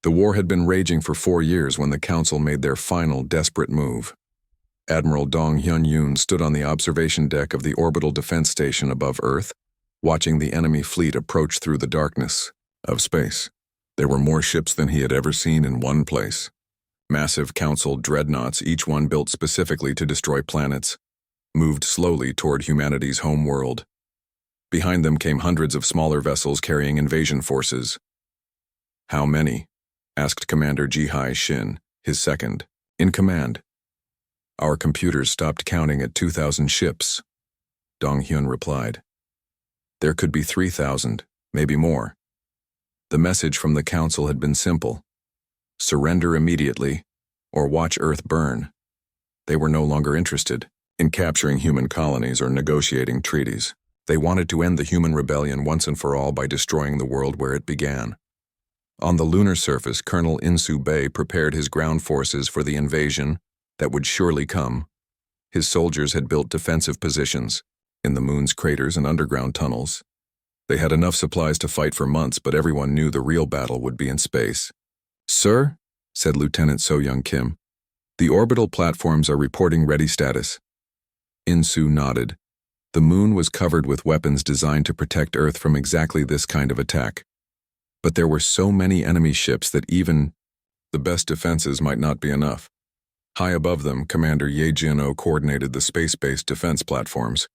The war had been raging for 4 years when the Council made their final, desperate move. Admiral Dong Hyun-yoon stood on the observation deck of the orbital defense station above Earth, watching the enemy fleet approach through the darkness of space. There were more ships than he had ever seen in one place. Massive Council dreadnoughts, each one built specifically to destroy planets, moved slowly toward humanity's home world. Behind them came hundreds of smaller vessels carrying invasion forces. "How many?" asked Commander Ji-hai Shin, his second, in command. "Our computers stopped counting at 2,000 ships," Dong-hyun replied. "There could be 3,000, maybe more." The message from the Council had been simple: surrender immediately, or watch Earth burn. They were no longer interested in capturing human colonies or negotiating treaties. They wanted to end the human rebellion once and for all by destroying the world where it began. On the lunar surface, Colonel In-soo Bae prepared his ground forces for the invasion that would surely come. His soldiers had built defensive positions in the moon's craters and underground tunnels. They had enough supplies to fight for months, but everyone knew the real battle would be in space. "Sir," said Lieutenant So-young Kim, "the orbital platforms are reporting ready status." In-soo nodded. The moon was covered with weapons designed to protect Earth from exactly this kind of attack. But there were so many enemy ships that even the best defenses might not be enough. High above them, Commander Ye Jin-oh coordinated the space-based defense platforms.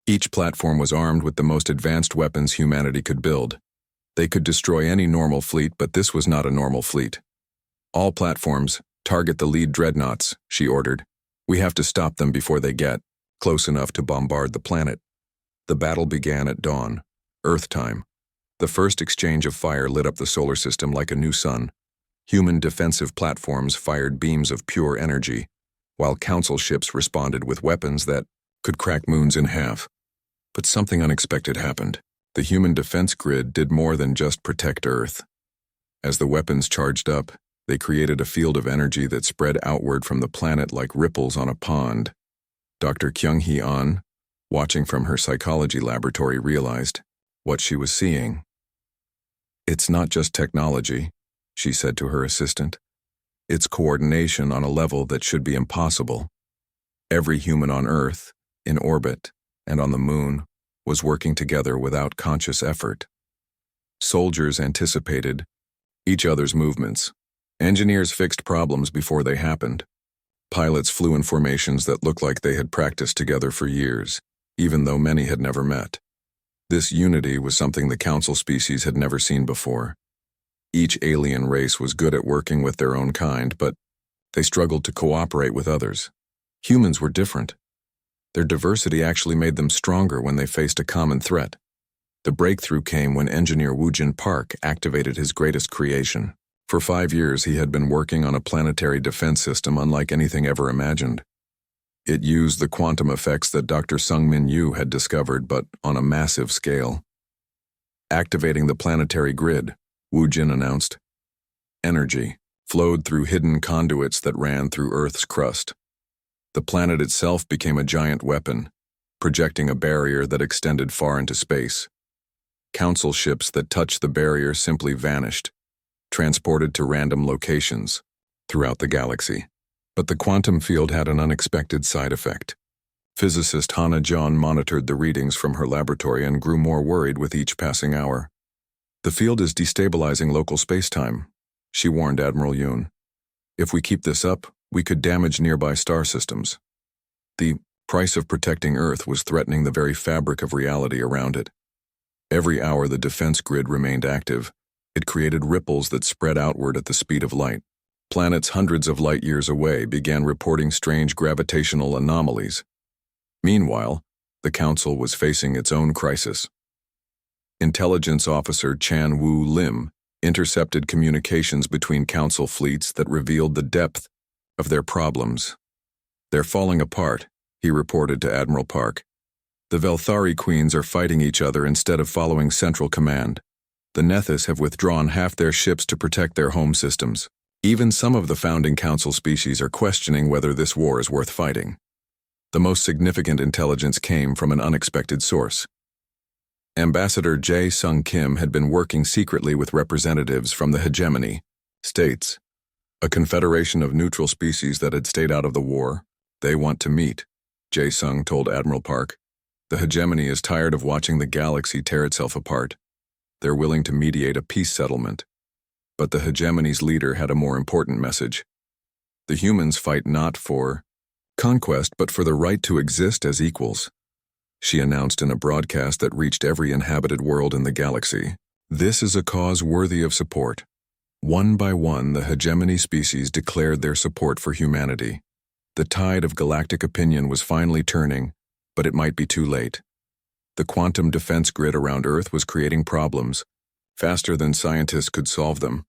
Each platform was armed with the most advanced weapons humanity could build. They could destroy any normal fleet, but this was not a normal fleet. "All platforms, target the lead dreadnoughts," she ordered. "We have to stop them before they get close enough to bombard the planet." The battle began at dawn, Earth time. The first exchange of fire lit up the solar system like a new sun. Human defensive platforms fired beams of pure energy, while Council ships responded with weapons that could crack moons in half. But something unexpected happened. The human defense grid did more than just protect Earth. As the weapons charged up, they created a field of energy that spread outward from the planet like ripples on a pond. Dr. Kyung-hee-an, watching from her psychology laboratory, realized what she was seeing. "It's not just technology," she said to her assistant. "It's coordination on a level that should be impossible." Every human on Earth, in orbit, and on the moon, was working together without conscious effort. Soldiers anticipated each other's movements. Engineers fixed problems before they happened. Pilots flew in formations that looked like they had practiced together for years, even though many had never met. This unity was something the Council species had never seen before. Each alien race was good at working with their own kind, but they struggled to cooperate with others. Humans were different. Their diversity actually made them stronger when they faced a common threat. The breakthrough came when engineer Woo-jin Park activated his greatest creation. For 5 years, he had been working on a planetary defense system unlike anything ever imagined. It used the quantum effects that Dr. Sung-min Yu had discovered, but on a massive scale. Activating the planetary grid, Woo-jin announced. Energy flowed through hidden conduits that ran through Earth's crust. The planet itself became a giant weapon, projecting a barrier that extended far into space. Council ships that touched the barrier simply vanished, transported to random locations throughout the galaxy. But the quantum field had an unexpected side effect. Physicist Hana John monitored the readings from her laboratory and grew more worried with each passing hour. "The field is destabilizing local space-time," she warned Admiral Yoon. "If we keep this up, we could damage nearby star systems." The price of protecting Earth was threatening the very fabric of reality around it. Every hour the defense grid remained active, it created ripples that spread outward at the speed of light. Planets hundreds of light years away began reporting strange gravitational anomalies. Meanwhile, the Council was facing its own crisis. Intelligence Officer Chan Woo Lim intercepted communications between Council fleets that revealed the depth of their problems. "They're falling apart," he reported to Admiral Park. "The Velthari Queens are fighting each other instead of following Central Command. The Nethys have withdrawn half their ships to protect their home systems. Even some of the founding Council species are questioning whether this war is worth fighting." The most significant intelligence came from an unexpected source. Ambassador Jae Sung Kim had been working secretly with representatives from the hegemony States, a confederation of neutral species that had stayed out of the war. They want to meet, Jae Sung told Admiral Park. The hegemony is tired of watching the galaxy tear itself apart. They're willing to mediate a peace settlement. But the hegemony's leader had a more important message. The humans fight not for conquest, but for the right to exist as equals, she announced in a broadcast that reached every inhabited world in the galaxy. This is a cause worthy of support. One by one, the hegemony species declared their support for humanity. The tide of galactic opinion was finally turning, but it might be too late. The quantum defense grid around Earth was creating problems, faster than scientists could solve them.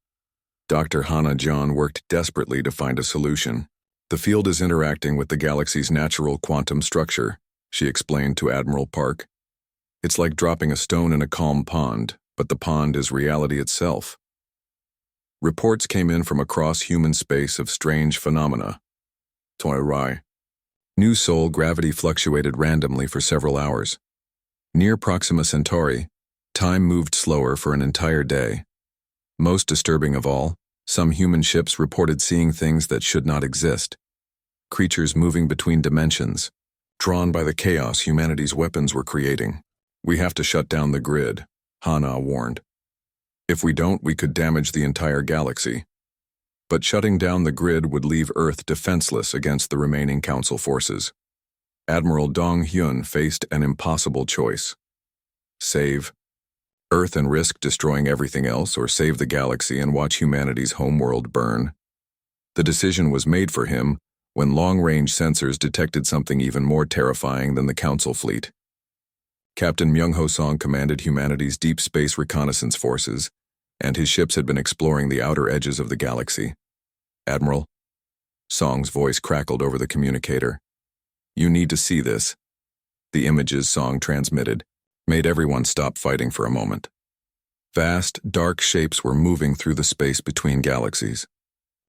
Dr. Hannah John worked desperately to find a solution. The field is interacting with the galaxy's natural quantum structure, she explained to Admiral Park. It's like dropping a stone in a calm pond, but the pond is reality itself. Reports came in from across human space of strange phenomena. Toirai. New Sol gravity fluctuated randomly for several hours. Near Proxima Centauri, time moved slower for an entire day. Most disturbing of all, some human ships reported seeing things that should not exist. Creatures moving between dimensions, drawn by the chaos humanity's weapons were creating. We have to shut down the grid, Hana warned. If we don't, we could damage the entire galaxy. But shutting down the grid would leave Earth defenseless against the remaining Council forces. Admiral Dong Hyun faced an impossible choice. Save Earth and risk destroying everything else, or save the galaxy and watch humanity's homeworld burn. The decision was made for him when long-range sensors detected something even more terrifying than the Council fleet. Captain Myung-Ho Song commanded humanity's deep space reconnaissance forces, and his ships had been exploring the outer edges of the galaxy. Admiral, Song's voice crackled over the communicator. You need to see this. The images Song transmitted made everyone stop fighting for a moment. Vast, dark shapes were moving through the space between galaxies.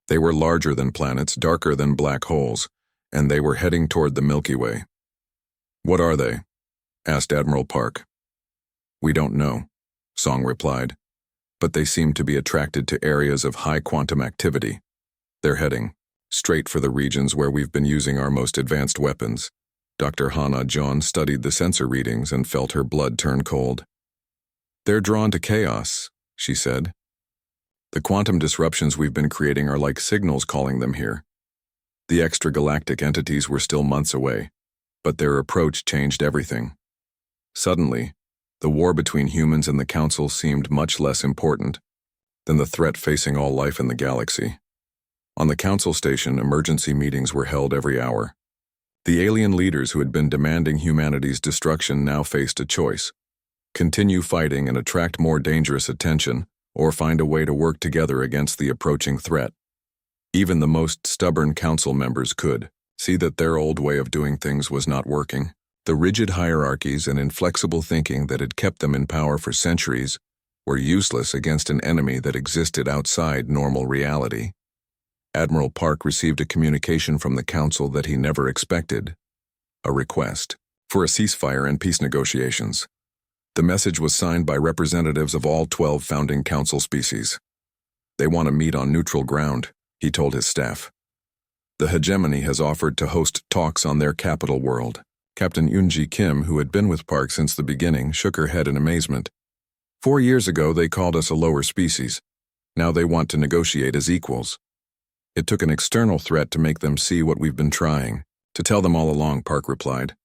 They were larger than planets, darker than black holes, and they were heading toward the Milky Way. What are they? Asked Admiral Park. We don't know, Song replied, but they seem to be attracted to areas of high quantum activity. They're heading straight for the regions where we've been using our most advanced weapons. Dr. Hannah John studied the sensor readings and felt her blood turn cold. They're drawn to chaos, she said. The quantum disruptions we've been creating are like signals calling them here. The extragalactic entities were still months away, but their approach changed everything. Suddenly, the war between humans and the Council seemed much less important than the threat facing all life in the galaxy. On the Council station, emergency meetings were held every hour. The alien leaders who had been demanding humanity's destruction now faced a choice: continue fighting and attract more dangerous attention, or find a way to work together against the approaching threat. Even the most stubborn Council members could see that their old way of doing things was not working. The rigid hierarchies and inflexible thinking that had kept them in power for centuries were useless against an enemy that existed outside normal reality. Admiral Park received a communication from the Council that he never expected: a request for a ceasefire and peace negotiations. The message was signed by representatives of all 12 founding Council species. They want to meet on neutral ground, he told his staff. The hegemony has offered to host talks on their capital world. Captain Yoon-ji Kim, who had been with Park since the beginning, shook her head in amazement. 4 years ago, they called us a lower species. Now they want to negotiate as equals. It took an external threat to make them see what we've been trying to tell them all along, Park replied.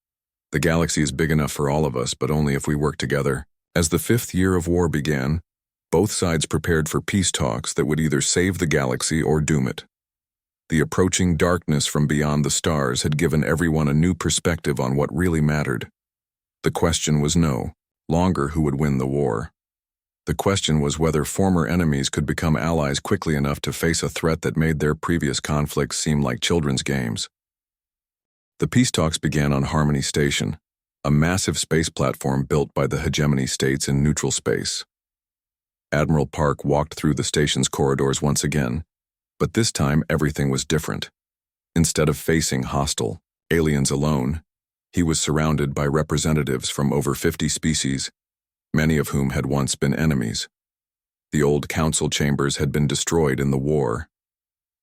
The galaxy is big enough for all of us, but only if we work together. As the 5th year of war began, both sides prepared for peace talks that would either save the galaxy or doom it. The approaching darkness from beyond the stars had given everyone a new perspective on what really mattered. The question was no longer who would win the war. The question was whether former enemies could become allies quickly enough to face a threat that made their previous conflicts seem like children's games. The peace talks began on Harmony Station, a massive space platform built by the hegemony states in neutral space. Admiral Park walked through the station's corridors once again, but this time everything was different. Instead of facing hostile aliens alone, he was surrounded by representatives from over 50 species, many of whom had once been enemies. The old council chambers had been destroyed in the war.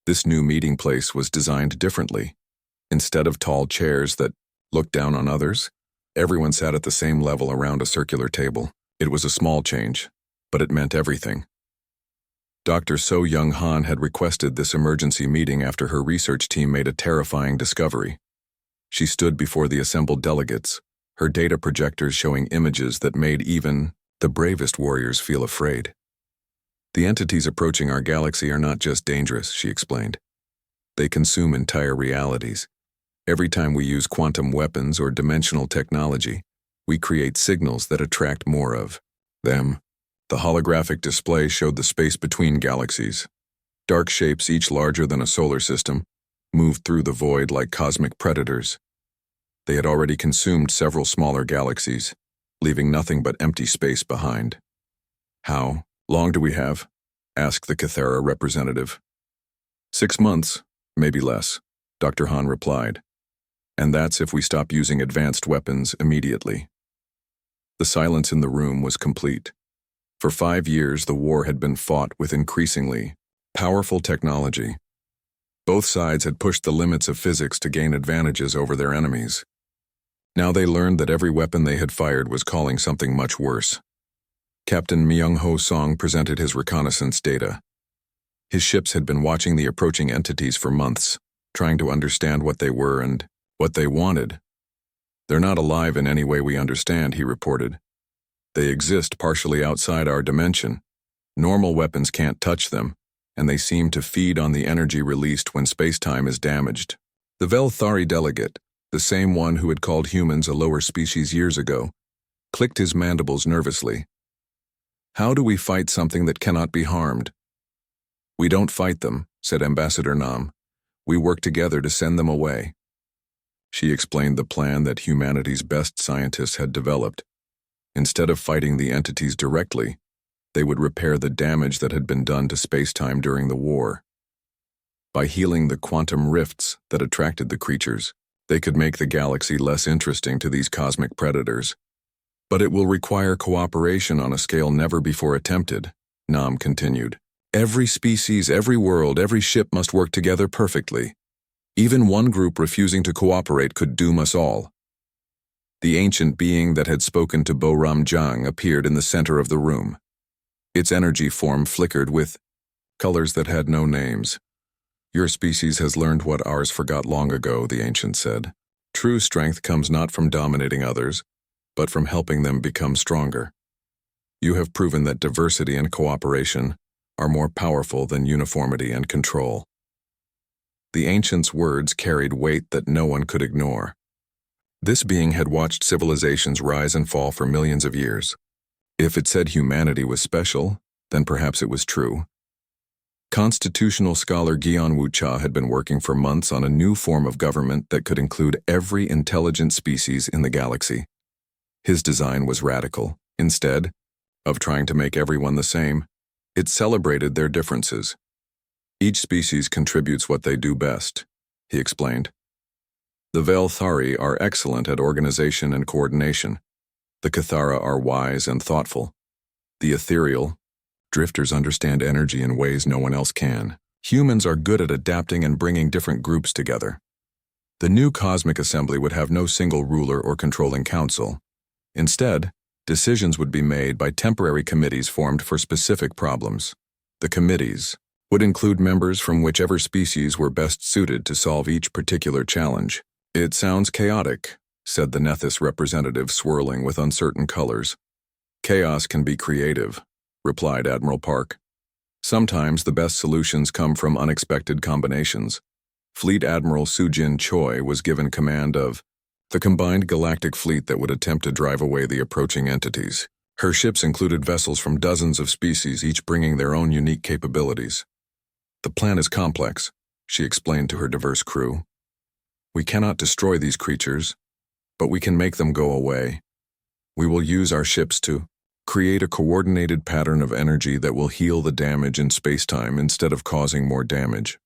This new meeting place was designed differently. Instead of tall chairs that looked down on others, everyone sat at the same level around a circular table. It was a small change, but it meant everything. Dr. So Young Han had requested this emergency meeting after her research team made a terrifying discovery. She stood before the assembled delegates, her data projectors showing images that made even the bravest warriors feel afraid. The entities approaching our galaxy are not just dangerous, she explained. They consume entire realities. Every time we use quantum weapons or dimensional technology, we create signals that attract more of them. The holographic display showed the space between galaxies. Dark shapes, each larger than a solar system, moved through the void like cosmic predators. They had already consumed several smaller galaxies, leaving nothing but empty space behind. How long do we have? Asked the Cathara representative. 6 months, maybe less, Dr. Han replied. And that's if we stop using advanced weapons immediately. The silence in the room was complete. For 5 years, the war had been fought with increasingly powerful technology. Both sides had pushed the limits of physics to gain advantages over their enemies. Now they learned that every weapon they had fired was calling something much worse. Captain Myung-ho Song presented his reconnaissance data. His ships had been watching the approaching entities for months, trying to understand what they were and what they wanted. They're not alive in any way we understand, he reported. They exist partially outside our dimension. Normal weapons can't touch them, and they seem to feed on the energy released when space-time is damaged. The Velthari delegate, the same one who had called humans a lower species years ago, clicked his mandibles nervously. How do we fight something that cannot be harmed? We don't fight them, said Ambassador Nam. We work together to send them away. She explained the plan that humanity's best scientists had developed. Instead of fighting the entities directly, they would repair the damage that had been done to space-time during the war. By healing the quantum rifts that attracted the creatures, they could make the galaxy less interesting to these cosmic predators. But it will require cooperation on a scale never before attempted, Nam continued. Every species, every world, every ship must work together perfectly. Even one group refusing to cooperate could doom us all. The ancient being that had spoken to Bo-Ram Jang appeared in the center of the room. Its energy form flickered with colors that had no names. Your species has learned what ours forgot long ago, the ancient said. True strength comes not from dominating others, but from helping them become stronger. You have proven that diversity and cooperation are more powerful than uniformity and control. The ancient's words carried weight that no one could ignore. This being had watched civilizations rise and fall for millions of years. If it said humanity was special, then perhaps it was true. Constitutional scholar Gyeon Woo-cha had been working for months on a new form of government that could include every intelligent species in the galaxy. His design was radical. Instead of trying to make everyone the same, it celebrated their differences. Each species contributes what they do best, he explained. The Velthari are excellent at organization and coordination. The Cathara are wise and thoughtful. The ethereal drifters understand energy in ways no one else can. Humans are good at adapting and bringing different groups together. The new cosmic assembly would have no single ruler or controlling council. Instead, decisions would be made by temporary committees formed for specific problems. The committees would include members from whichever species were best suited to solve each particular challenge. It sounds chaotic, said the Nethys representative, swirling with uncertain colors. Chaos can be creative, replied Admiral Park. Sometimes the best solutions come from unexpected combinations. Fleet Admiral Sujin Choi was given command of the combined galactic fleet that would attempt to drive away the approaching entities. Her ships included vessels from dozens of species, each bringing their own unique capabilities. The plan is complex, she explained to her diverse crew. We cannot destroy these creatures, but we can make them go away. We will use our ships to create a coordinated pattern of energy that will heal the damage in spacetime instead of causing more damage.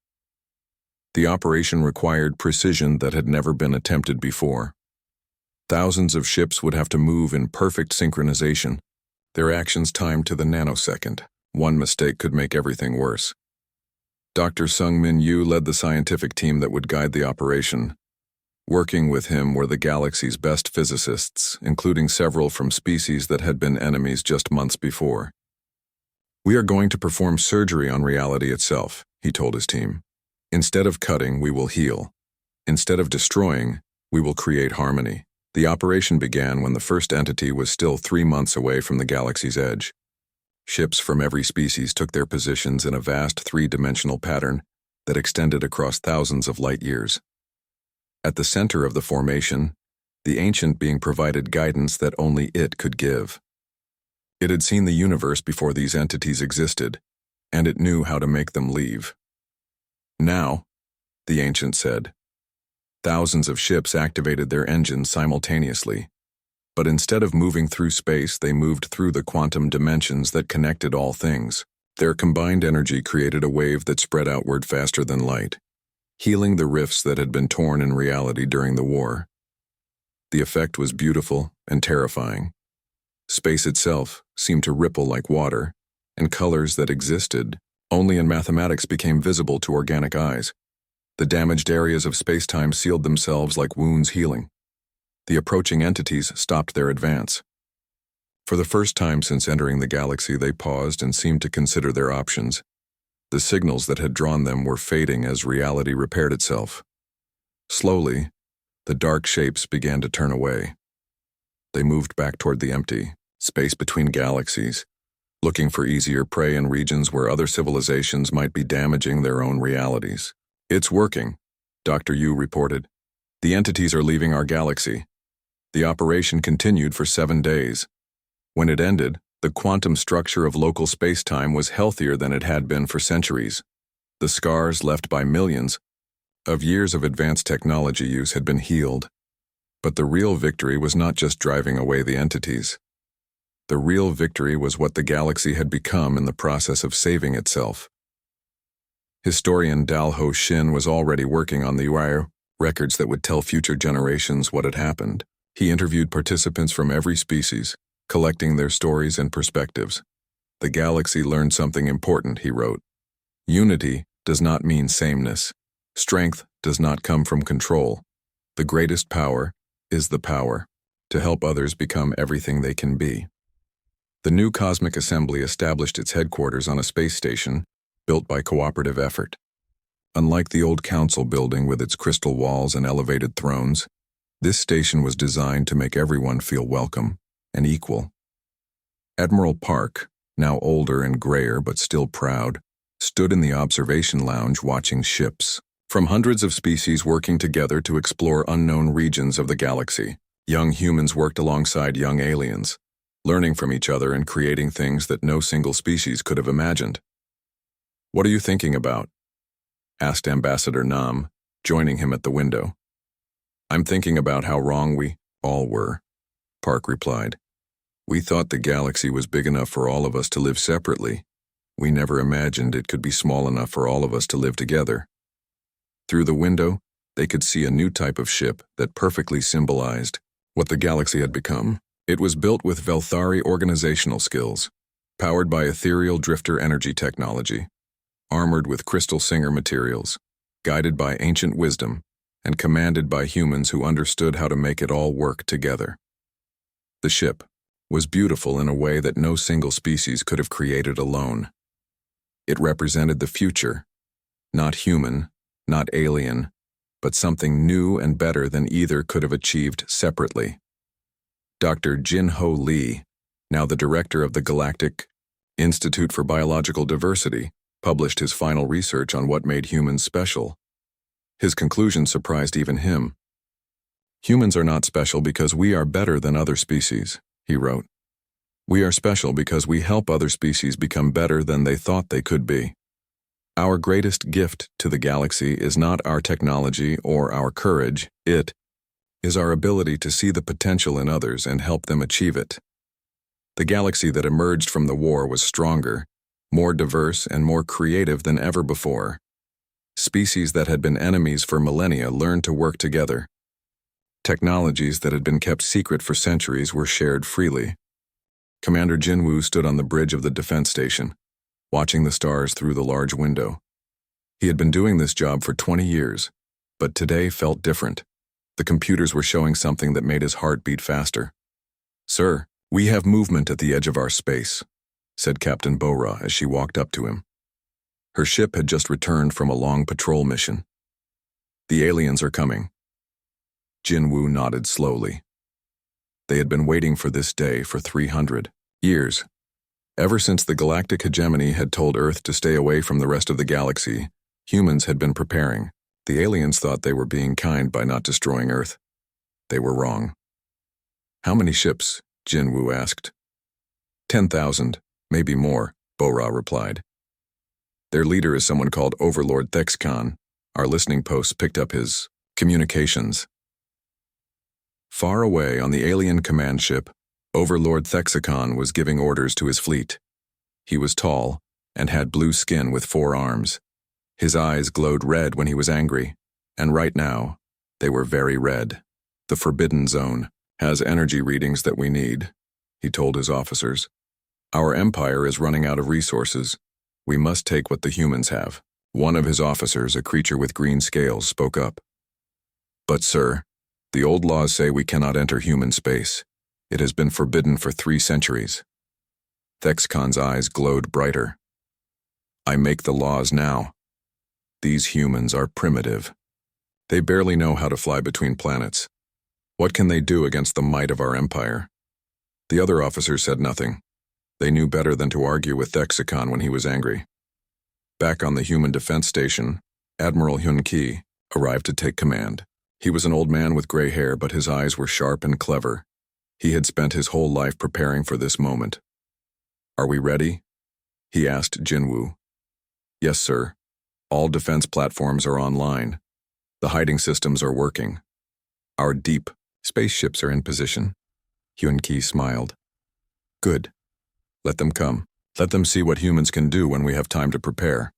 The operation required precision that had never been attempted before. Thousands of ships would have to move in perfect synchronization, their actions timed to the nanosecond. One mistake could make everything worse. Dr. Sung-Min Yu led the scientific team that would guide the operation. Working with him were the galaxy's best physicists, including several from species that had been enemies just months before. "We are going to perform surgery on reality itself," he told his team. "Instead of cutting, we will heal. Instead of destroying, we will create harmony." The operation began when the first entity was still 3 months away from the galaxy's edge. Ships from every species took their positions in a vast 3-dimensional pattern that extended across thousands of light years. At the center of the formation, the ancient being provided guidance that only it could give. It had seen the universe before these entities existed, and it knew how to make them leave. "Now," the ancient said. Thousands of ships activated their engines simultaneously, but instead of moving through space, they moved through the quantum dimensions that connected all things. Their combined energy created a wave that spread outward faster than light, healing the rifts that had been torn in reality during the war. The effect was beautiful and terrifying. Space itself seemed to ripple like water, and colors that existed only in mathematics became visible to organic eyes. The damaged areas of space-time sealed themselves like wounds healing. The approaching entities stopped their advance. For the first time since entering the galaxy, they paused and seemed to consider their options. The signals that had drawn them were fading as reality repaired itself. Slowly, the dark shapes began to turn away. They moved back toward the empty space between galaxies, looking for easier prey in regions where other civilizations might be damaging their own realities. "It's working," Dr. Yu reported. "The entities are leaving our galaxy." The operation continued for 7 days. When it ended, the quantum structure of local space-time was healthier than it had been for centuries. The scars left by millions of years of advanced technology use had been healed. But the real victory was not just driving away the entities. The real victory was what the galaxy had become in the process of saving itself. Historian Dalho Shin was already working on the UIR records that would tell future generations what had happened. He interviewed participants from every species, collecting their stories and perspectives. "The galaxy learned something important," he wrote. "Unity does not mean sameness. Strength does not come from control. The greatest power is the power to help others become everything they can be." The new Cosmic Assembly established its headquarters on a space station built by cooperative effort. Unlike the old council building with its crystal walls and elevated thrones, this station was designed to make everyone feel welcome and equal. Admiral Park, now older and grayer but still proud, stood in the observation lounge watching ships from hundreds of species working together to explore unknown regions of the galaxy. Young humans worked alongside young aliens, learning from each other and creating things that no single species could have imagined. "What are you thinking about?" asked Ambassador Nam, joining him at the window. "I'm thinking about how wrong we all were," Park replied. "We thought the galaxy was big enough for all of us to live separately. We never imagined it could be small enough for all of us to live together." Through the window, they could see a new type of ship that perfectly symbolized what the galaxy had become. It was built with Velthari organizational skills, powered by ethereal drifter energy technology, armored with crystal singer materials, guided by ancient wisdom, and commanded by humans who understood how to make it all work together. The ship was beautiful in a way that no single species could have created alone. It represented the future, not human, not alien, but something new and better than either could have achieved separately. Dr. Jin-Ho Lee, now the director of the Galactic Institute for Biological Diversity, published his final research on what made humans special. His conclusion surprised even him. "Humans are not special because we are better than other species," he wrote. "We are special because we help other species become better than they thought they could be. Our greatest gift to the galaxy is not our technology or our courage, it is our ability to see the potential in others and help them achieve it." The galaxy that emerged from the war was stronger, more diverse, and more creative than ever before. Species that had been enemies for millennia learned to work together. Technologies that had been kept secret for centuries were shared freely. Commander Jinwoo stood on the bridge of the defense station. watching the stars through the large window. He had been doing this job for 20 years, but today felt different. The computers were showing something that made his heart beat faster. "Sir, we have movement at the edge of our space," said Captain Bora as she walked up to him. Her ship had just returned from a long patrol mission. "The aliens are coming." Jinwoo nodded slowly. They had been waiting for this day for 300 years. Ever since the galactic hegemony had told Earth to stay away from the rest of the galaxy, humans had been preparing. The aliens thought they were being kind by not destroying Earth. They were wrong. "How many ships?" Jinwoo asked. 10,000, maybe more, Bora replied. "Their leader is someone called Overlord Thexcon." Our listening post picked up his communications. Far away on the alien command ship, Overlord Thexicon was giving orders to his fleet. He was tall and had blue skin with 4 arms. His eyes glowed red when he was angry, and right now, they were very red. "The Forbidden Zone has energy readings that we need," he told his officers. "Our empire is running out of resources. We must take what the humans have." One of his officers, a creature with green scales, spoke up. "But sir, the old laws say we cannot enter human space. It has been forbidden for 3 centuries. Thexcon's eyes glowed brighter. "I make the laws now. These humans are primitive. They barely know how to fly between planets. What can they do against the might of our empire?" The other officers said nothing. They knew better than to argue with Thexicon when he was angry. Back on the human defense station, Admiral Hyun-ki arrived to take command. He was an old man with gray hair, but his eyes were sharp and clever. He had spent his whole life preparing for this moment. "Are we ready?" he asked Jinwoo. "Yes, sir. All defense platforms are online. The hiding systems are working. Our deep spaceships are in position." Hyun-ki smiled. "Good. Let them come. Let them see what humans can do when we have time to prepare."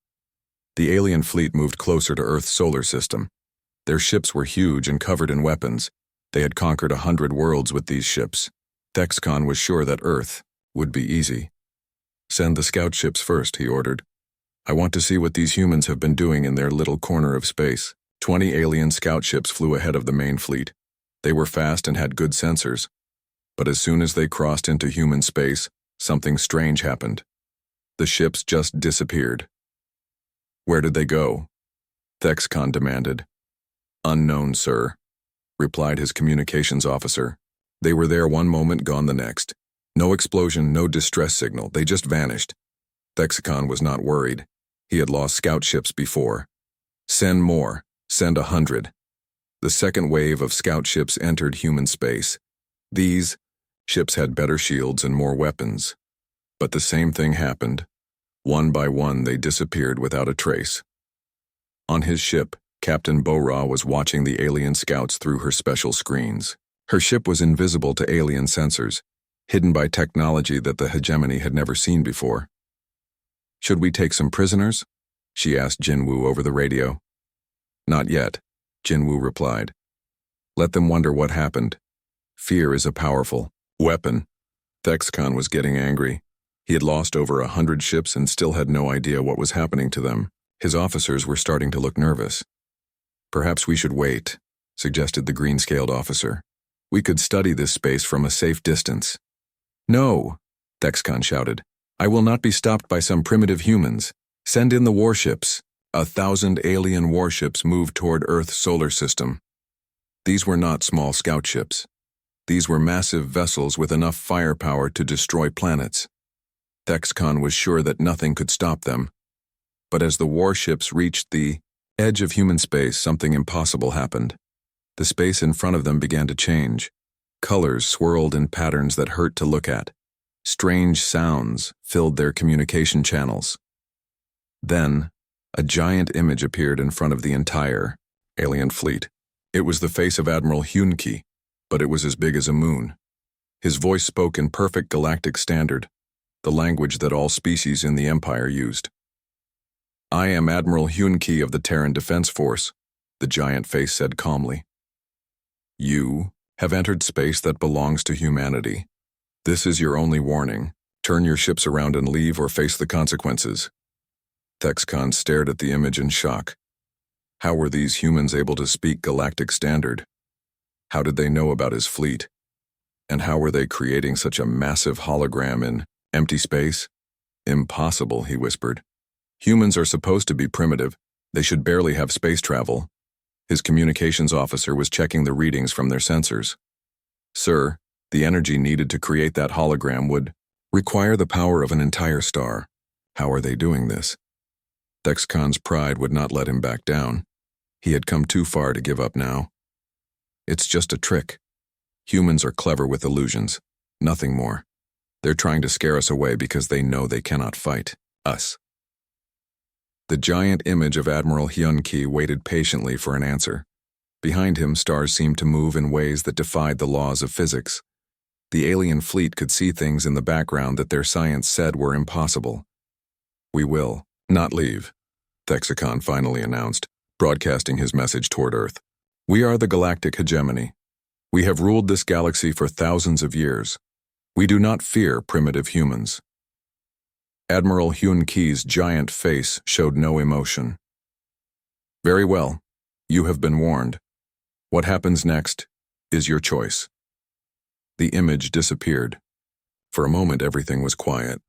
The alien fleet moved closer to Earth's solar system. Their ships were huge and covered in weapons. They had conquered 100 worlds with these ships. Thexcon was sure that Earth would be easy. "Send the scout ships first," he ordered. "I want to see what these humans have been doing in their little corner of space." 20 alien scout ships flew ahead of the main fleet. They were fast and had good sensors. But as soon as they crossed into human space, something strange happened. The ships just disappeared. "Where did they go?" Thexcon demanded. "Unknown, sir," replied his communications officer. "They were there one moment, gone the next. No explosion, no distress signal, they just vanished." Thexicon was not worried. He had lost scout ships before. "Send more. Send 100. The second wave of scout ships entered human space. These ships had better shields and more weapons. But the same thing happened. One by one, they disappeared without a trace. On his ship, Captain Bora was watching the alien scouts through her special screens. Her ship was invisible to alien sensors, hidden by technology that the hegemony had never seen before. "Should we take some prisoners?" she asked Jinwoo over the radio. "Not yet," Jinwoo replied. "Let them wonder what happened. Fear is a powerful weapon." Thexcon was getting angry. He had lost over 100 ships and still had no idea what was happening to them. His officers were starting to look nervous. "Perhaps we should wait," suggested the green-scaled officer. "We could study this space from a safe distance." "No," Thexcon shouted. "I will not be stopped by some primitive humans. Send in the warships." 1,000 alien warships moved toward Earth's solar system. These were not small scout ships. These were massive vessels with enough firepower to destroy planets. Thexcon was sure that nothing could stop them. But as the warships reached the edge of human space, something impossible happened. The space in front of them began to change. Colors swirled in patterns that hurt to look at. Strange sounds filled their communication channels. Then, a giant image appeared in front of the entire alien fleet. It was the face of Admiral Hyun-ki, but it was as big as a moon. His voice spoke in perfect galactic standard, the language that all species in the Empire used. "I am Admiral Hyun-ki of the Terran Defense Force," the giant face said calmly. "You have entered space that belongs to humanity. This is your only warning. Turn your ships around and leave or face the consequences. Thexcon stared at the image in shock. How were these humans able to speak Galactic Standard? How did they know about his fleet? And how were they creating such a massive hologram in empty space? Impossible, he whispered. Humans are supposed to be primitive. They should barely have space travel. His communications officer was checking the readings from their sensors. Sir, the energy needed to create that hologram would require the power of an entire star. How are they doing this? Thexcon's pride would not let him back down. He had come too far to give up now. It's just a trick. Humans are clever with illusions, nothing more. They're trying to scare us away because they know they cannot fight us. The giant image of Admiral Hyun-Ki waited patiently for an answer. Behind him, stars seemed to move in ways that defied the laws of physics. The alien fleet could see things in the background that their science said were impossible. We will not leave, Thexicon finally announced, broadcasting his message toward Earth. We are the galactic hegemony. We have ruled this galaxy for thousands of years. We do not fear primitive humans. Admiral Hyun-Ki's giant face showed no emotion. Very well. You have been warned. What happens next is your choice. The image disappeared. For a moment, everything was quiet.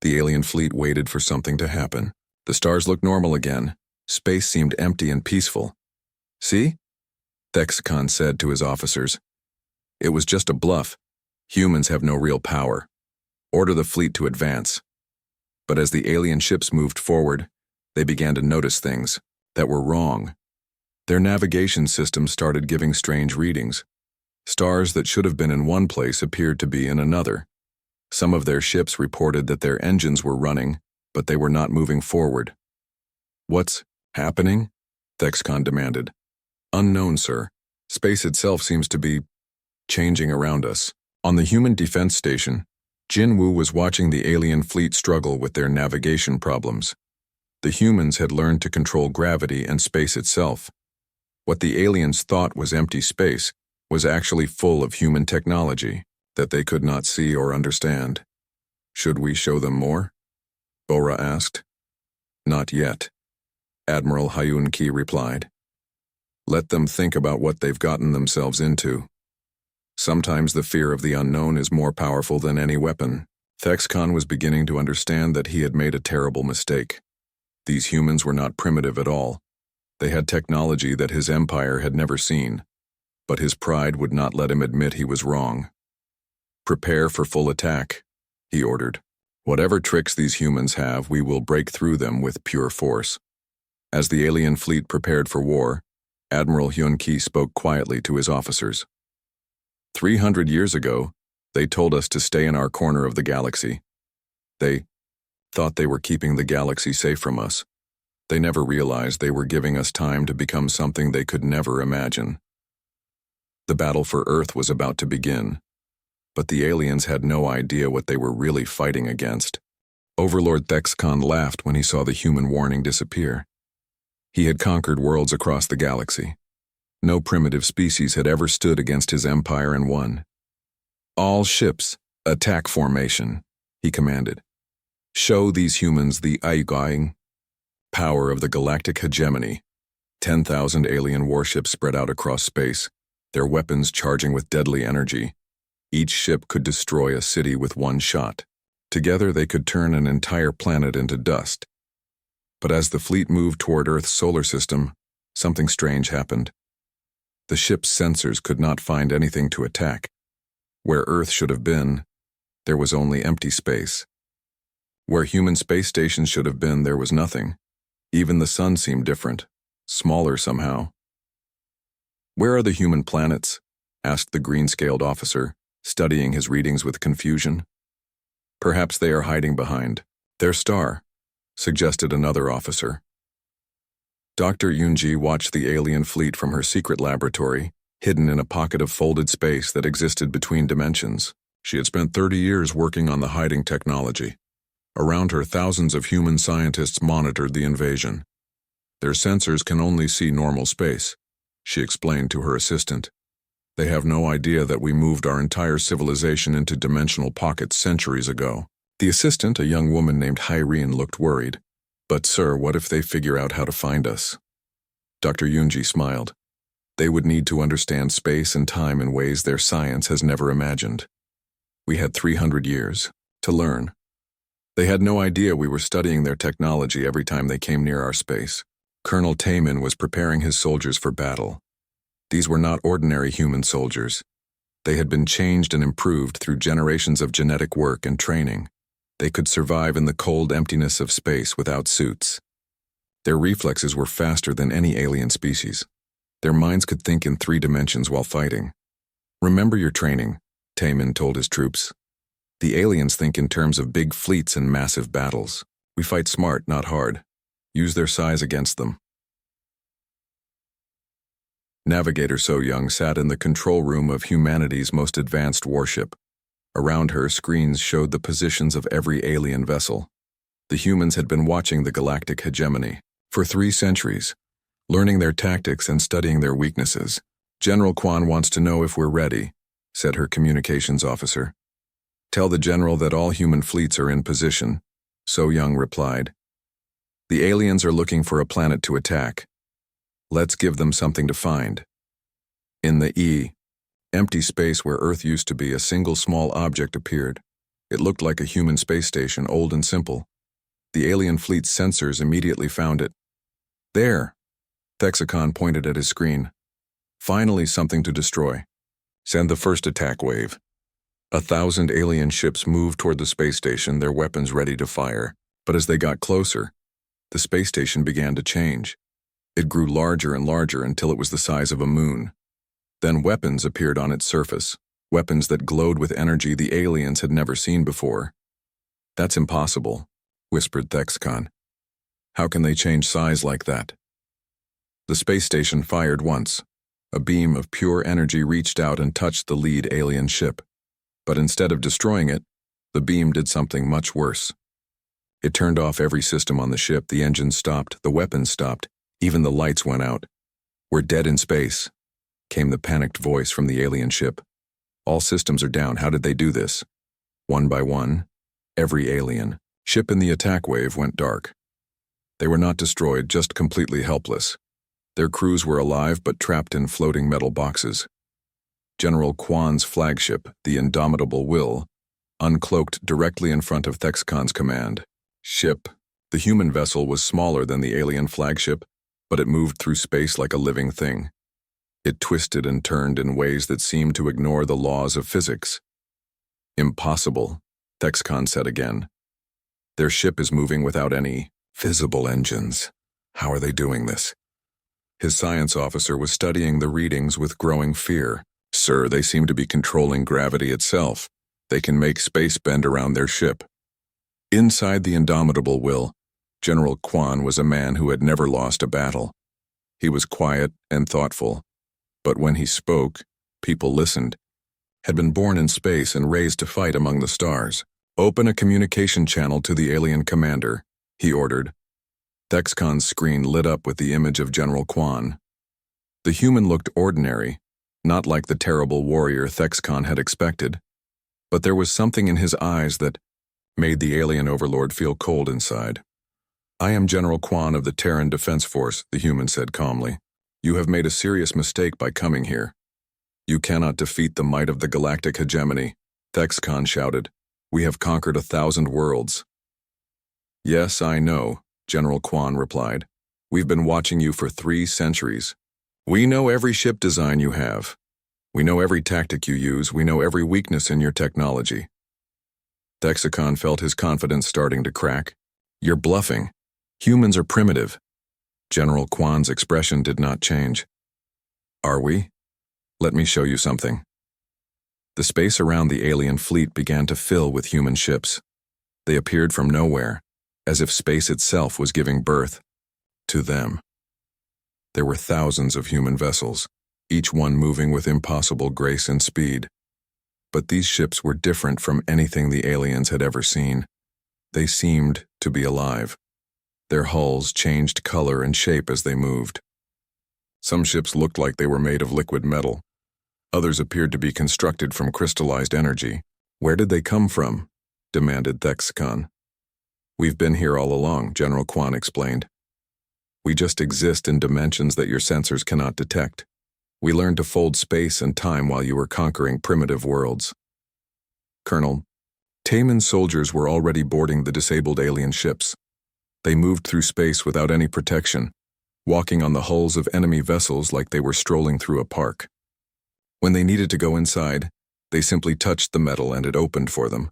The alien fleet waited for something to happen. The stars looked normal again. Space seemed empty and peaceful. See? Thexicon said to his officers. It was just a bluff. Humans have no real power. Order the fleet to advance. But as the alien ships moved forward, they began to notice things that were wrong. Their navigation system started giving strange readings. Stars that should have been in one place appeared to be in another. Some of their ships reported that their engines were running, but they were not moving forward. What's happening? Thexcon demanded. Unknown, sir. Space itself seems to be changing around us. On the human defense station, Jinwoo was watching the alien fleet struggle with their navigation problems. The humans had learned to control gravity and space itself. What the aliens thought was empty space was actually full of human technology that they could not see or understand. Should we show them more? Bora asked. Not yet, Admiral Hyun-Ki replied. Let them think about what they've gotten themselves into. Sometimes the fear of the unknown is more powerful than any weapon. Thexcon was beginning to understand that he had made a terrible mistake. These humans were not primitive at all. They had technology that his empire had never seen, but his pride would not let him admit he was wrong. Prepare for full attack, he ordered. Whatever tricks these humans have, we will break through them with pure force. As the alien fleet prepared for war, Admiral Hyun-Ki spoke quietly to his officers. 300 years ago, they told us to stay in our corner of the galaxy. They thought they were keeping the galaxy safe from us. They never realized they were giving us time to become something they could never imagine. The battle for Earth was about to begin, but the aliens had no idea what they were really fighting against. Overlord Thexcon laughed when he saw the human warning disappear. He had conquered worlds across the galaxy. No primitive species had ever stood against his empire and won. All ships, attack formation, he commanded. Show these humans the Aigaing power of the galactic hegemony. 10,000 alien warships spread out across space, their weapons charging with deadly energy. Each ship could destroy a city with one shot. Together they could turn an entire planet into dust. But as the fleet moved toward Earth's solar system, something strange happened. The ship's sensors could not find anything to attack. Where Earth should have been, there was only empty space. Where human space stations should have been, there was nothing. Even the sun seemed different, smaller somehow. Where are the human planets? Asked the green-scaled officer, studying his readings with confusion. Perhaps they are hiding behind their star, suggested another officer. Dr. Yunji watched the alien fleet from her secret laboratory, hidden in a pocket of folded space that existed between dimensions. She had spent 30 years working on the hiding technology. Around her, thousands of human scientists monitored the invasion. Their sensors can only see normal space, she explained to her assistant. They have no idea that we moved our entire civilization into dimensional pockets centuries ago. The assistant, a young woman named Irene, looked worried. "But sir, what if they figure out how to find us?" Dr. Yunji smiled. "They would need to understand space and time in ways their science has never imagined. We had 300 years to learn. They had no idea we were studying their technology every time they came near our space." Colonel Taman was preparing his soldiers for battle. These were not ordinary human soldiers. They had been changed and improved through generations of genetic work and training. They could survive in the cold emptiness of space without suits. Their reflexes were faster than any alien species. Their minds could think in 3 dimensions while fighting. "Remember your training," Taman told his troops. "The aliens think in terms of big fleets and massive battles. We fight smart, not hard. Use their size against them." Navigator So Young sat in the control room of humanity's most advanced warship. Around her, screens showed the positions of every alien vessel. The humans had been watching the galactic hegemony for 3 centuries, learning their tactics and studying their weaknesses. "General Quan wants to know if we're ready," said her communications officer. "Tell the general that all human fleets are in position," So Young replied. "The aliens are looking for a planet to attack. Let's give them something to find." In the empty space where Earth used to be, a single small object appeared. It looked like a human space station, old and simple. The alien fleet's sensors immediately found it. "There," Thexicon pointed at his screen. "Finally something to destroy. Send the first attack wave." 1,000 alien ships moved toward the space station, their weapons ready to fire. But as they got closer, the space station began to change. It grew larger and larger until it was the size of a moon. Then weapons appeared on its surface, weapons that glowed with energy the aliens had never seen before. "That's impossible," whispered Thexcon. "How can they change size like that?" The space station fired once. A beam of pure energy reached out and touched the lead alien ship. But instead of destroying it, the beam did something much worse. It turned off every system on the ship. The engines stopped, the weapons stopped, even the lights went out. "We're dead in space," came the panicked voice from the alien ship. "All systems are down. How did they do this?" One by one, every alien ship in the attack wave went dark. They were not destroyed, just completely helpless. Their crews were alive but trapped in floating metal boxes. General Quan's flagship, the Indomitable Will, uncloaked directly in front of Thexcon's command ship. The human vessel was smaller than the alien flagship, but it moved through space like a living thing. It twisted and turned in ways that seemed to ignore the laws of physics. "Impossible," Thexcon said again. "Their ship is moving without any visible engines. How are they doing this?" His science officer was studying the readings with growing fear. "Sir, they seem to be controlling gravity itself. They can make space bend around their ship." Inside the Indomitable Will, General Quan was a man who had never lost a battle. He was quiet and thoughtful, but when he spoke, people listened. Had been born in space and raised to fight among the stars. "Open a communication channel to the alien commander," he ordered. Thexcon's screen lit up with the image of General Quan. The human looked ordinary, not like the terrible warrior Thexcon had expected, but there was something in his eyes that made the alien overlord feel cold inside. "I am General Quan of the Terran Defense Force," the human said calmly. "You have made a serious mistake by coming here. You cannot defeat the might of the galactic hegemony," Thexcon shouted. "We have conquered 1,000 worlds." "Yes, I know," General Quan replied. "We've been watching you for 3 centuries. We know every ship design you have. We know every tactic you use. We know every weakness in your technology." Thexicon felt his confidence starting to crack. "You're bluffing. Humans are primitive." General Quan's expression did not change. "Are we? Let me show you something." The space around the alien fleet began to fill with human ships. They appeared from nowhere, as if space itself was giving birth to them. There were thousands of human vessels, each one moving with impossible grace and speed. But these ships were different from anything the aliens had ever seen. They seemed to be alive. Their hulls changed color and shape as they moved. Some ships looked like they were made of liquid metal. Others appeared to be constructed from crystallized energy. Where did they come from? demanded Thexicon. We've been here all along, General Quan explained. We just exist in dimensions that your sensors cannot detect. We learned to fold space and time while you were conquering primitive worlds. Colonel, Taemon's soldiers were already boarding the disabled alien ships. They moved through space without any protection, walking on the hulls of enemy vessels like they were strolling through a park. When they needed to go inside, they simply touched the metal and it opened for them.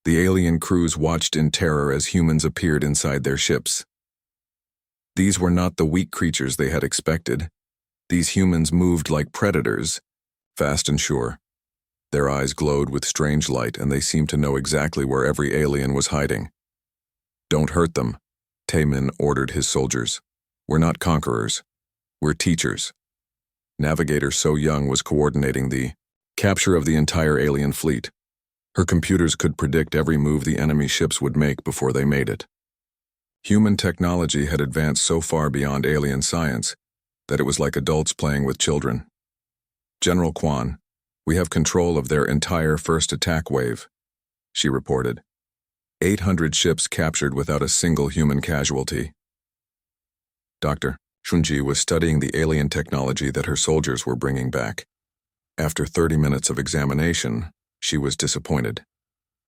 The alien crews watched in terror as humans appeared inside their ships. These were not the weak creatures they had expected. These humans moved like predators, fast and sure. Their eyes glowed with strange light and they seemed to know exactly where every alien was hiding. Don't hurt them, Taemon ordered his soldiers. We're not conquerors. We're teachers. Navigator So Young was coordinating the capture of the entire alien fleet. Her computers could predict every move the enemy ships would make before they made it. Human technology had advanced so far beyond alien science that it was like adults playing with children. General Quan, we have control of their entire first attack wave, she reported. 800 ships captured without a single human casualty. Dr. Shunji was studying the alien technology that her soldiers were bringing back. After 30 minutes of examination, she was disappointed.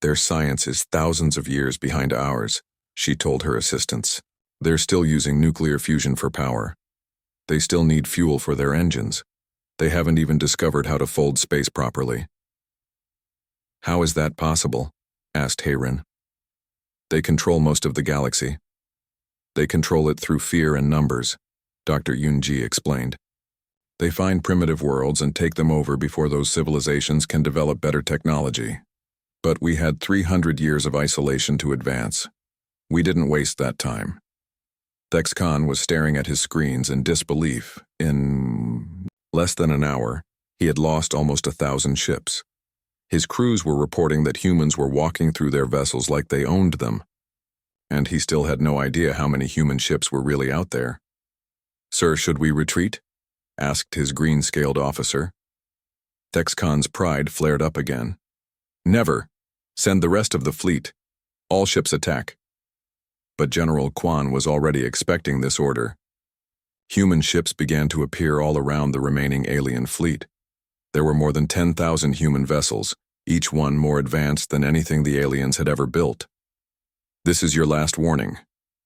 Their science is thousands of years behind ours, she told her assistants. They're still using nuclear fusion for power. They still need fuel for their engines. They haven't even discovered how to fold space properly. How is that possible? Asked Heirin. They control most of the galaxy. They control it through fear and numbers, Dr. Yunji explained. They find primitive worlds and take them over before those civilizations can develop better technology. But we had 300 years of isolation to advance. We didn't waste that time. Thexcon was staring at his screens in disbelief. In less than an hour, he had lost almost 1,000 ships. His crews were reporting that humans were walking through their vessels like they owned them. And he still had no idea how many human ships were really out there. Sir, should we retreat? Asked his green-scaled officer. Thexcon's pride flared up again. Never. Send the rest of the fleet. All ships attack. But General Quan was already expecting this order. Human ships began to appear all around the remaining alien fleet. There were more than 10,000 human vessels, each one more advanced than anything the aliens had ever built. This is your last warning,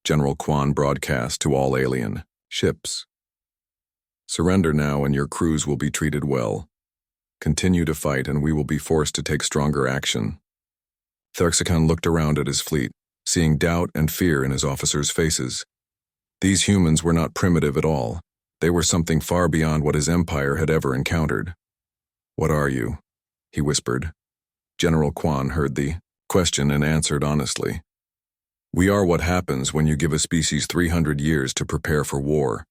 General Quan broadcast to all alien ships. Surrender now and your crews will be treated well. Continue to fight and we will be forced to take stronger action. Thexicon looked around at his fleet, seeing doubt and fear in his officers' faces. These humans were not primitive at all. They were something far beyond what his empire had ever encountered. What are you? He whispered. General Quan heard the question and answered honestly. We are what happens when you give a species 300 years to prepare for war.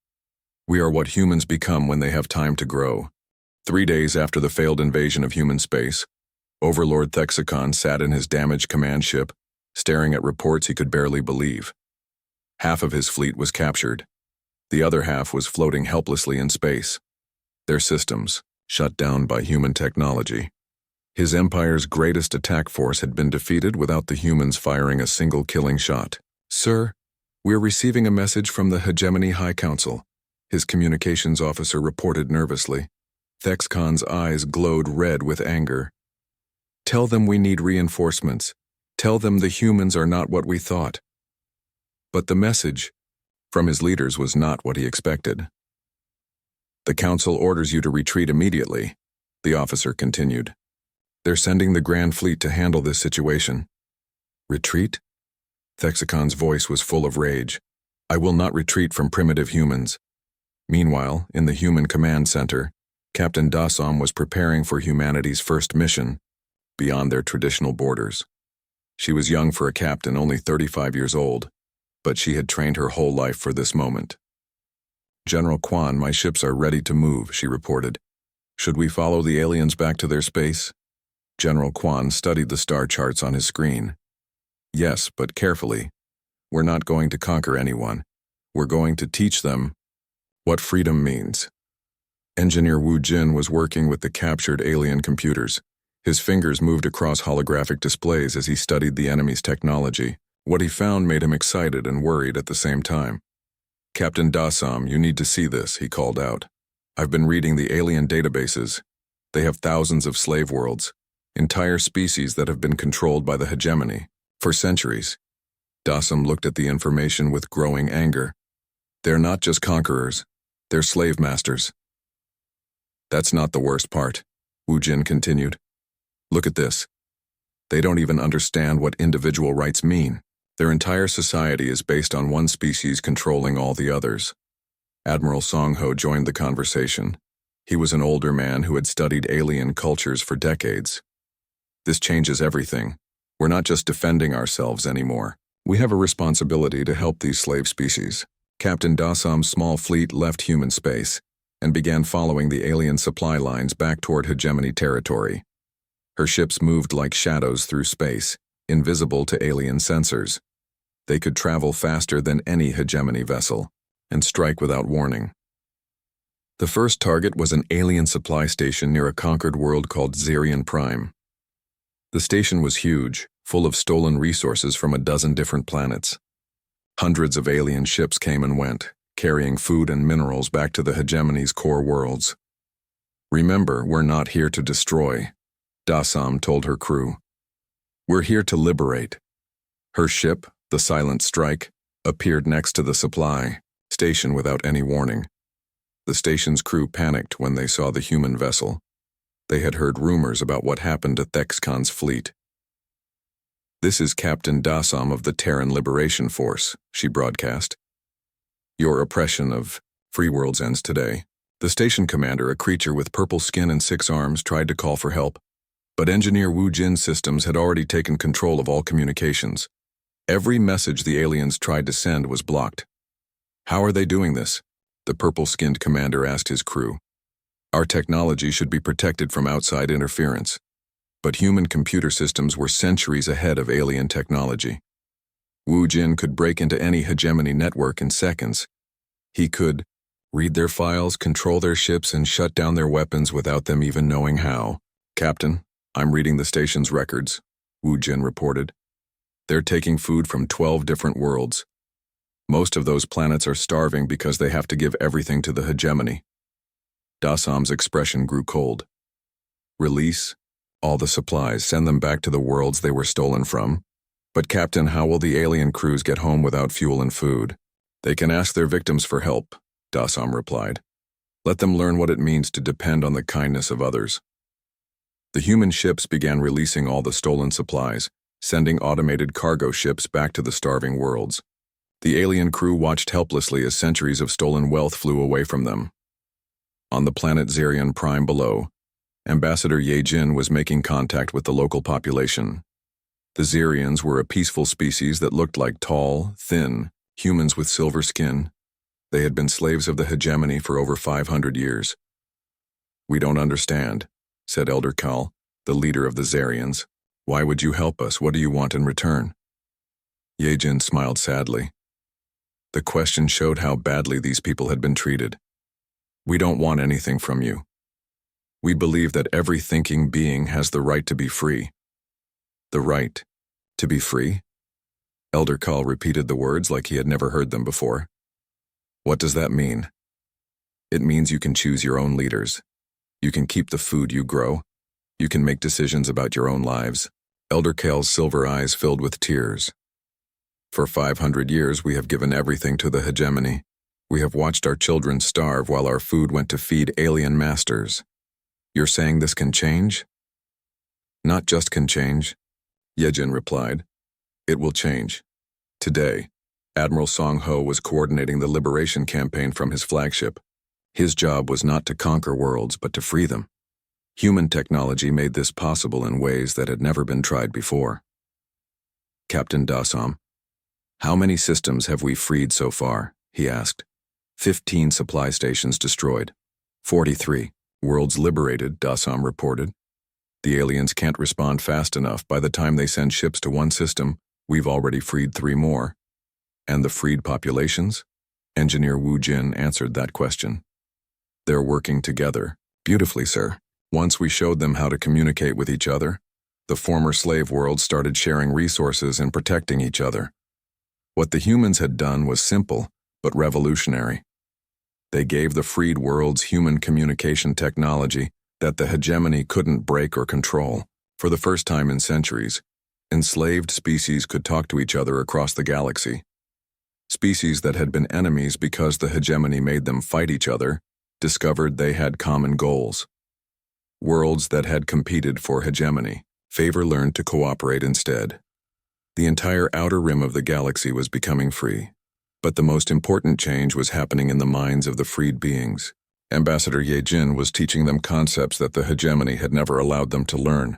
We are what humans become when they have time to grow. 3 days after the failed invasion of human space, Overlord Thexicon sat in his damaged command ship, staring at reports he could barely believe. Half of his fleet was captured. The other half was floating helplessly in space. Their systems, shut down by human technology. His empire's greatest attack force had been defeated without the humans firing a single killing shot. Sir, we're receiving a message from the Hegemony High Council, his communications officer reported nervously. Thexcon's eyes glowed red with anger. Tell them we need reinforcements. Tell them the humans are not what we thought. But the message from his leaders was not what he expected. The council orders you to retreat immediately, the officer continued. They're sending the Grand Fleet to handle this situation. Retreat? Thexicon's voice was full of rage. I will not retreat from primitive humans. Meanwhile, in the Human Command Center, Captain Dasom was preparing for humanity's first mission, beyond their traditional borders. She was young for a captain, only 35 years old, but she had trained her whole life for this moment. General Quan, my ships are ready to move, she reported. Should we follow the aliens back to their space? General Quan studied the star charts on his screen. Yes, but carefully. We're not going to conquer anyone. We're going to teach them what freedom means. Engineer Wu Jin was working with the captured alien computers, His fingers moved across holographic displays as he studied the enemy's technology. What he found made him excited and worried at the same time. "Captain Dasam, you need to see this," he called out. "I've been reading the alien databases. They have thousands of slave worlds, entire species that have been controlled by the hegemony for centuries." Dasam looked at the information with growing anger. "They're not just conquerors, they're slave masters." "That's not the worst part," Wu Jin continued. "Look at this. They don't even understand what individual rights mean. Their entire society is based on one species controlling all the others." Admiral Song Ho joined the conversation. He was an older man who had studied alien cultures for decades. "This changes everything. We're not just defending ourselves anymore. We have a responsibility to help these slave species." Captain Dasam's small fleet left human space and began following the alien supply lines back toward hegemony territory. Her ships moved like shadows through space, invisible to alien sensors. They could travel faster than any hegemony vessel and strike without warning. The first target was an alien supply station near a conquered world called Zerion Prime. The station was huge, full of stolen resources from a dozen different planets. Hundreds of alien ships came and went, carrying food and minerals back to the hegemony's core worlds. "Remember, we're not here to destroy," Dasam told her crew. "We're here to liberate." Her ship, the Silent Strike, appeared next to the supply station without any warning. The station's crew panicked when they saw the human vessel. They had heard rumors about what happened to Thexcon's fleet. "This is Captain Dasam of the Terran Liberation Force," she broadcast. "Your oppression of free worlds ends today." The station commander, a creature with purple skin and 6 arms, tried to call for help, but engineer Wu Jin's systems had already taken control of all communications. Every message the aliens tried to send was blocked. "How are they doing this?" the purple-skinned commander asked his crew. "Our technology should be protected from outside interference." But human computer systems were centuries ahead of alien technology. Wu Jin could break into any hegemony network in seconds. He could read their files, control their ships, and shut down their weapons without them even knowing how. "Captain, I'm reading the station's records," Wu Jin reported. "They're taking food from 12 different worlds. Most of those planets are starving because they have to give everything to the hegemony." Dasam's expression grew cold. "Release all the supplies, send them back to the worlds they were stolen from." "But Captain, how will the alien crews get home without fuel and food?" "They can ask their victims for help," Dasam replied. "Let them learn what it means to depend on the kindness of others." The human ships began releasing all the stolen supplies, sending automated cargo ships back to the starving worlds. The alien crew watched helplessly as centuries of stolen wealth flew away from them. On the planet Zerion Prime below, Ambassador Ye Jin was making contact with the local population. The Zerions were a peaceful species that looked like tall, thin humans with silver skin. They had been slaves of the hegemony for over 500 years. "We don't understand," said Elder Kal, the leader of the Zerions. "Why would you help us? What do you want in return?" Ye Jin smiled sadly. The question showed how badly these people had been treated. "We don't want anything from you. We believe that every thinking being has the right to be free." "The right to be free?" Elder Kal repeated the words like he had never heard them before. "What does that mean?" "It means you can choose your own leaders. You can keep the food you grow. You can make decisions about your own lives." Elder Kal's silver eyes filled with tears. "For 500 years we have given everything to the hegemony. We have watched our children starve while our food went to feed alien masters. You're saying this can change?" "Not just can change," Yejin replied. "It will change. Today, Admiral Song Ho was coordinating the liberation campaign from his flagship. His job was not to conquer worlds, but to free them. Human technology made this possible in ways that had never been tried before." "Captain Dasam, how many systems have we freed so far?" he asked. 15 supply stations destroyed. 43 worlds liberated, Dasam reported. "The aliens can't respond fast enough. By the time they send ships to one system, we've already freed 3 more. "And the freed populations?" Engineer Wu Jin answered that question. "They're working together." "Beautifully, sir." Once we showed them how to communicate with each other, the former slave worlds started sharing resources and protecting each other. What the humans had done was simple, but revolutionary. They gave the freed worlds human communication technology that the hegemony couldn't break or control. For the first time in centuries, enslaved species could talk to each other across the galaxy. Species that had been enemies because the hegemony made them fight each other discovered they had common goals. Worlds that had competed for hegemony, favor learned to cooperate instead. The entire outer rim of the galaxy was becoming free. But the most important change was happening in the minds of the freed beings. Ambassador Ye Jin was teaching them concepts that the hegemony had never allowed them to learn.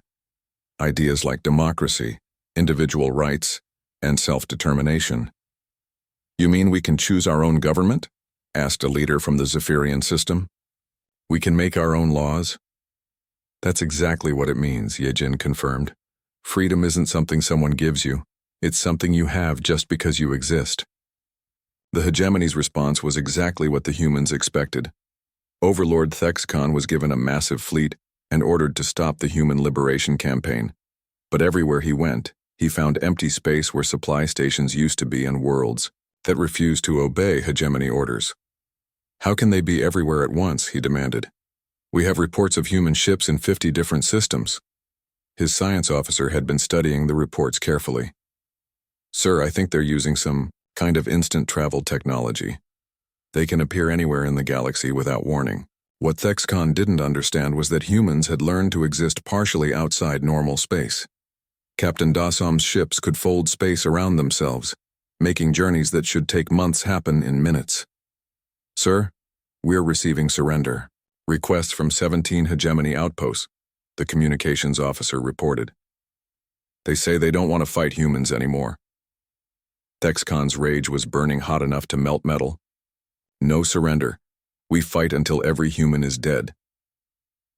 Ideas like democracy, individual rights, and self-determination. "You mean we can choose our own government?" asked a leader from the Zephyrian system. "We can make our own laws?" "That's exactly what it means," Ye Jin confirmed. "Freedom isn't something someone gives you. It's something you have just because you exist." The hegemony's response was exactly what the humans expected. Overlord Thexcon was given a massive fleet and ordered to stop the human liberation campaign. But everywhere he went, he found empty space where supply stations used to be and worlds that refused to obey hegemony orders. "How can they be everywhere at once?" he demanded. "We have reports of human ships in 50 different systems." His science officer had been studying the reports carefully. "Sir, I think they're using some kind of instant travel technology. They can appear anywhere in the galaxy without warning." What Thexcon didn't understand was that humans had learned to exist partially outside normal space. Captain Dassam's ships could fold space around themselves, making journeys that should take months happen in minutes. "Sir, we're receiving surrender. Requests from 17 hegemony outposts," the communications officer reported. "They say they don't want to fight humans anymore." Thexcon's rage was burning hot enough to melt metal. "No surrender. We fight until every human is dead."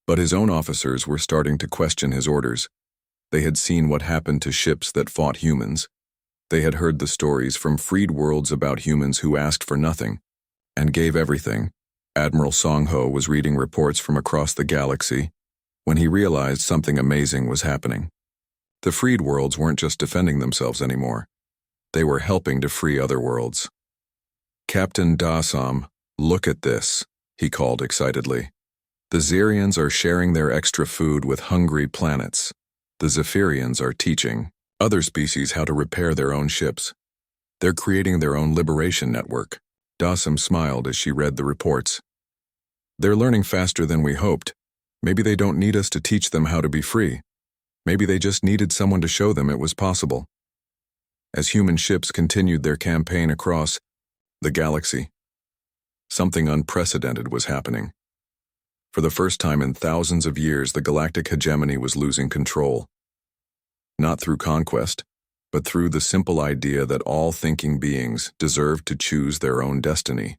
But his own officers were starting to question his orders. They had seen what happened to ships that fought humans. They had heard the stories from freed worlds about humans who asked for nothing and gave everything. Admiral Songho was reading reports from across the galaxy when he realized something amazing was happening. The freed worlds weren't just defending themselves anymore. They were helping to free other worlds. "Captain Dassam, look at this," he called excitedly. "The Xerians are sharing their extra food with hungry planets. The Zephyrians are teaching other species how to repair their own ships. They're creating their own liberation network." Dassam smiled as she read the reports. "They're learning faster than we hoped. Maybe they don't need us to teach them how to be free. Maybe they just needed someone to show them it was possible." As human ships continued their campaign across the galaxy, something unprecedented was happening. For the first time in thousands of years, the galactic hegemony was losing control. Not through conquest, but through the simple idea that all thinking beings deserved to choose their own destiny.